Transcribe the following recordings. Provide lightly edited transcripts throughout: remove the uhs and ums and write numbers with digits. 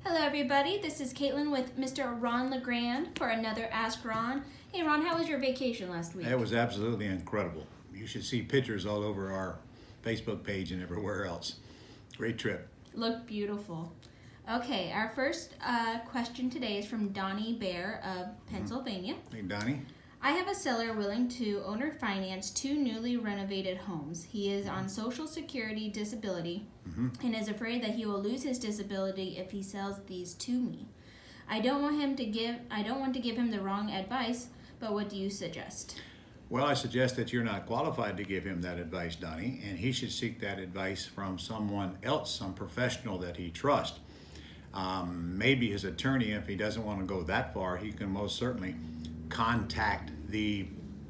Hello everybody, this is Caitlin with Mr. Ron LeGrand for another Ask Ron. Hey Ron, how was your vacation last week? It was absolutely incredible. You should see pictures all over our Facebook page and everywhere else. Great trip. Looked beautiful. Okay, our first question today is from Donnie Baer of Pennsylvania. Hey, Donnie. I have a seller willing to owner finance 2 newly renovated homes. He is on Social Security disability and is afraid that he will lose his disability if he sells these to me. I don't want to give him the wrong advice, but what do you suggest? Well, I suggest that you're not qualified to give him that advice, Donnie, and he should seek that advice from someone else, some professional that he trusts. Maybe his attorney, if he doesn't want to go that far, he can most certainly contact the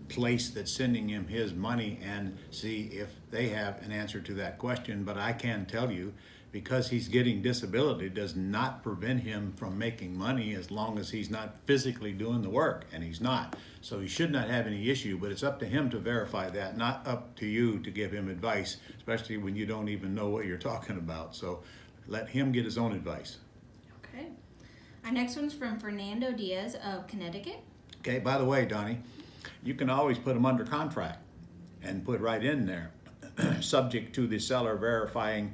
place that's sending him his money and see if they have an answer to that question. But I can tell you, because he's getting disability does not prevent him from making money as long as he's not physically doing the work, and he's not. So he should not have any issue, but it's up to him to verify that, not up to you to give him advice, especially when you don't even know what you're talking about. So let him get his own advice. Okay. Our next one's from Fernando Diaz of Connecticut. Okay, by the way, Donnie, you can always put them under contract and put right in there, subject to the seller verifying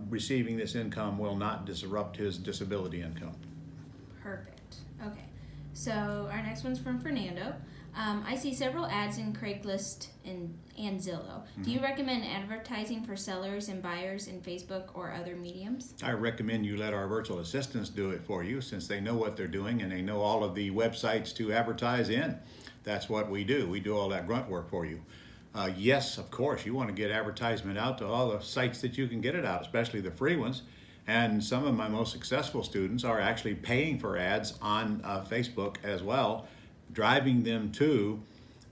receiving this income will not disrupt his disability income. Perfect. Okay. So our next one's from Fernando. I see several ads in Craigslist and Zillow. Do you recommend advertising for sellers and buyers in Facebook or other mediums? I recommend you let our virtual assistants do it for you, since they know what they're doing and they know all of the websites to advertise in. That's what we do. We do all that grunt work for you. Yes, of course, you want to get advertisement out to all the sites that you can get it out, especially the free ones. And some of my most successful students are actually paying for ads on Facebook as well, driving them to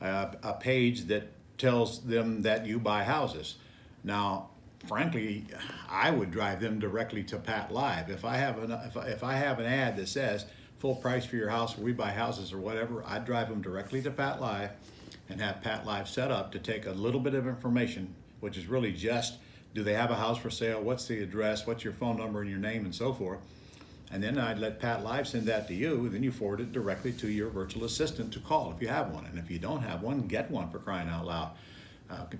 a page that tells them that you buy houses. Now, frankly, I would drive them directly to Pat Live. If I have an ad that says full price for your house, we buy houses or whatever, I'd drive them directly to Pat Live and have Pat Live set up to take a little bit of information, which is really just, do they have a house for sale? What's the address? What's your phone number and your name and so forth? And then I'd let Pat Live send that to you, and then you forward it directly to your virtual assistant to call if you have one. And if you don't have one, get one, for crying out loud.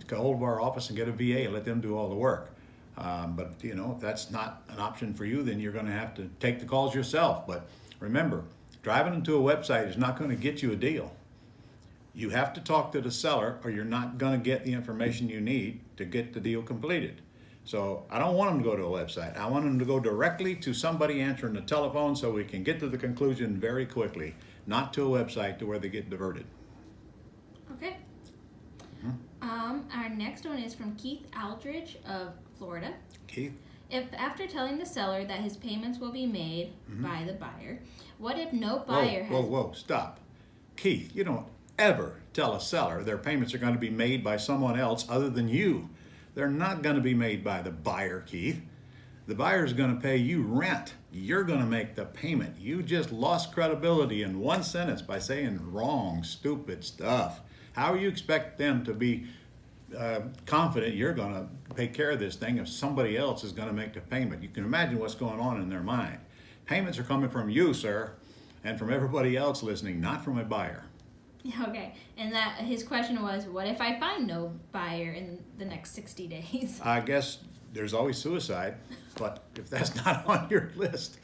Go hold of our office and get a VA and let them do all the work. But if that's not an option for you, then you're going to have to take the calls yourself. But remember, driving them to a website is not going to get you a deal. You have to talk to the seller, or you're not going to get the information you need to get the deal completed. So I don't want them to go to a website. I want them to go directly to somebody answering the telephone so we can get to the conclusion very quickly, not to a website to where they get diverted. Okay. Our next one is from Keith Aldridge of Florida. Keith? If after telling the seller that his payments will be made by the buyer, what if no buyer has... Whoa, stop. Keith, you don't ever tell a seller their payments are going to be made by someone else other than you. They're not going to be made by the buyer, Keith. The buyer's going to pay you rent. You're going to make the payment. You just lost credibility in one sentence by saying wrong, stupid stuff. How you expect them to be confident you're going to take care of this thing if somebody else is going to make the payment? You can imagine what's going on in their mind. Payments are coming from you, sir, and from everybody else listening, not from a buyer. Okay, and that his question was, what if I find no buyer in the next 60 days? I guess there's always suicide, but if that's not on your list,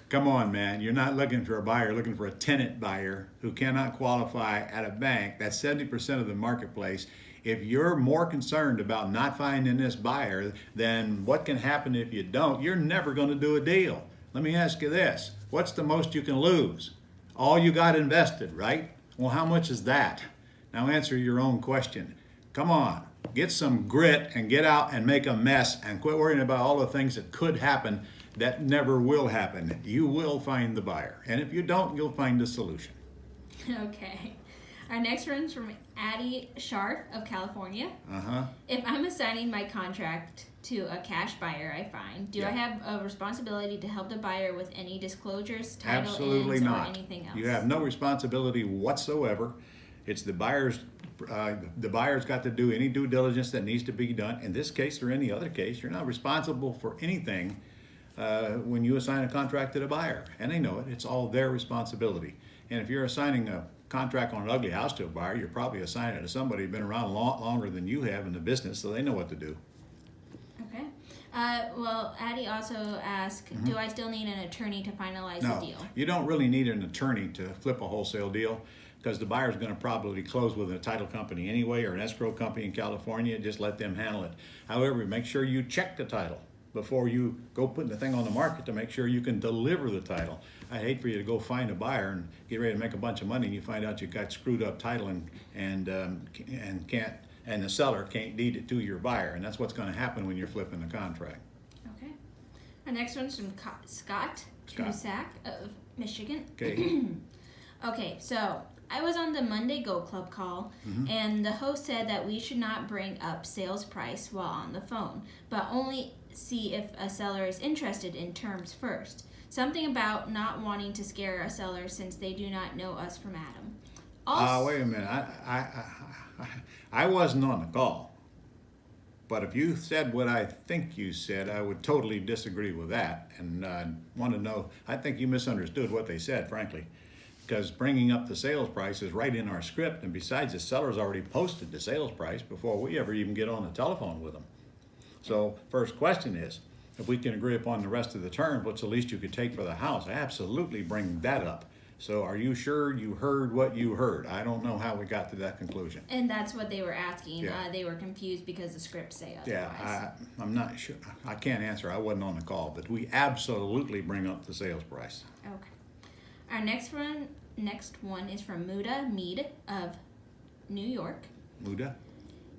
come on, man. You're not looking for a buyer, you're looking for a tenant buyer who cannot qualify at a bank. That's 70% of the marketplace. If you're more concerned about not finding this buyer than what can happen if you don't, you're never going to do a deal. Let me ask you this. What's the most you can lose? All you got invested, right? Well, how much is that? Now answer your own question. Come on, get some grit and get out and make a mess and quit worrying about all the things that could happen that never will happen. You will find the buyer. And if you don't, you'll find a solution. Okay. Our next one's from Addie Scharff of California. Uh-huh. If I'm assigning my contract to a cash buyer I find, do I have a responsibility to help the buyer with any disclosures, title Absolutely ends, not. or anything else? You have no responsibility whatsoever. It's the buyer's got to do any due diligence that needs to be done. In this case or any other case, you're not responsible for anything when you assign a contract to the buyer. And they know it. It's all their responsibility. And if you're assigning a contract on an ugly house to a buyer, you're probably assigning it to somebody who's been around a lot longer than you have in the business, so they know what to do. Okay. Well, Addie also asked, do I still need an attorney to finalize the deal? You don't really need an attorney to flip a wholesale deal, because the buyer's going to probably close with a title company anyway, or an escrow company in California. Just let them handle it. However, make sure you check the title before you go putting the thing on the market to make sure you can deliver the title. I hate for you to go find a buyer and get ready to make a bunch of money, and you find out you got screwed up title and the seller can't deed it to your buyer, and that's what's going to happen when you're flipping the contract. Okay. Our next one's from Scott Cusack of Michigan. Okay. Okay, so I was on the Monday Go Club call, and the host said that we should not bring up sales price while on the phone, but only see if a seller is interested in terms first. Something about not wanting to scare a seller since they do not know us from Adam. Also, Wait a minute. I wasn't on the call. But if you said what I think you said, I would totally disagree with that. And I want to know, I think you misunderstood what they said, frankly. Because bringing up the sales price is right in our script. And besides, the seller's already posted the sales price before we ever even get on the telephone with them. So first question is, if we can agree upon the rest of the terms, what's the least you could take for the house? Absolutely bring that up. So are you sure you heard what you heard? I don't know how we got to that conclusion. and that's what they were asking. Yeah. They were confused because the script say otherwise. Yeah, I'm not sure. I can't answer. I wasn't on the call, but we absolutely bring up the sales price. Okay. Our next one is from Mutaquit Mead of New York. Muda?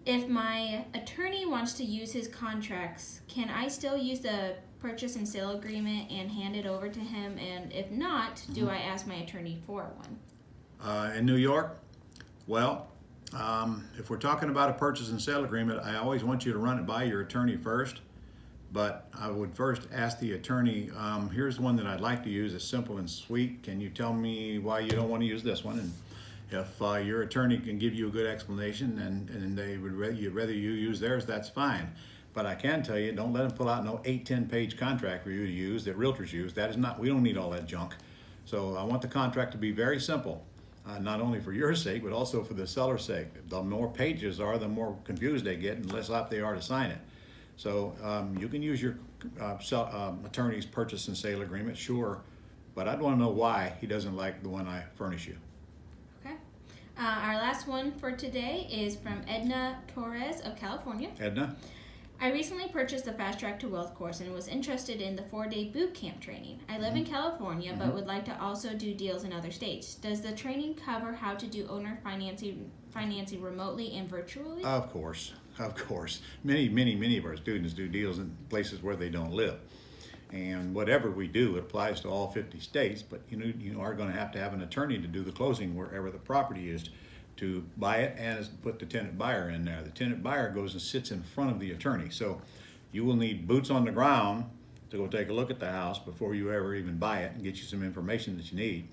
If my attorney wants to use his contracts, can I still use the purchase and sale agreement and hand it over to him? And if not, do I ask my attorney for one? In New York? Well, if we're talking about a purchase and sale agreement, I always want you to run it by your attorney first. But I would first ask the attorney, here's one that I'd like to use. It's simple and sweet. Can you tell me why you don't want to use this one? And if your attorney can give you a good explanation and they would rather you use theirs, that's fine. But I can tell you, don't let them pull out no 8-10 page contract for you to use that realtors use. That is not, we don't need all that junk. So I want the contract to be very simple, not only for your sake, but also for the seller's sake. The more pages are, the more confused they get and less apt they are to sign it. So you can use your attorney's purchase and sale agreement, sure, but I'd want to know why he doesn't like the one I furnish you. Okay. Our last one for today is from Edna Torres of California. Edna? I recently purchased the Fast Track to Wealth course and was interested in the 4-day boot camp training. I live in California, but would like to also do deals in other states. Does the training cover how to do owner financing remotely and virtually? Of course. Many of our students do deals in places where they don't live. And whatever we do, it applies to all 50 states, but you are going to have an attorney to do the closing wherever the property is, to buy it and put the tenant buyer in there. The tenant buyer goes and sits in front of the attorney. So you will need boots on the ground to go take a look at the house before you ever even buy it and get you some information that you need.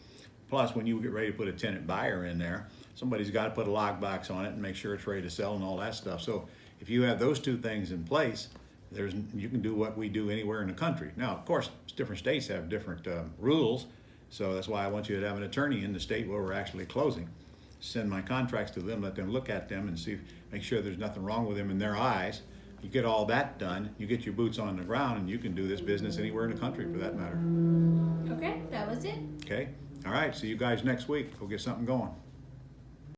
Plus, when you get ready to put a tenant buyer in there, somebody's got to put a lockbox on it and make sure it's ready to sell and all that stuff. So if you have those two things in place, you can do what we do anywhere in the country. Now, of course, different states have different rules, so that's why I want you to have an attorney in the state where we're actually closing. Send my contracts to them, let them look at them and make sure there's nothing wrong with them in their eyes. You get all that done, you get your boots on the ground, and you can do this business anywhere in the country for that matter. Okay, that was it. Okay? All right, see you guys next week. We'll get something going.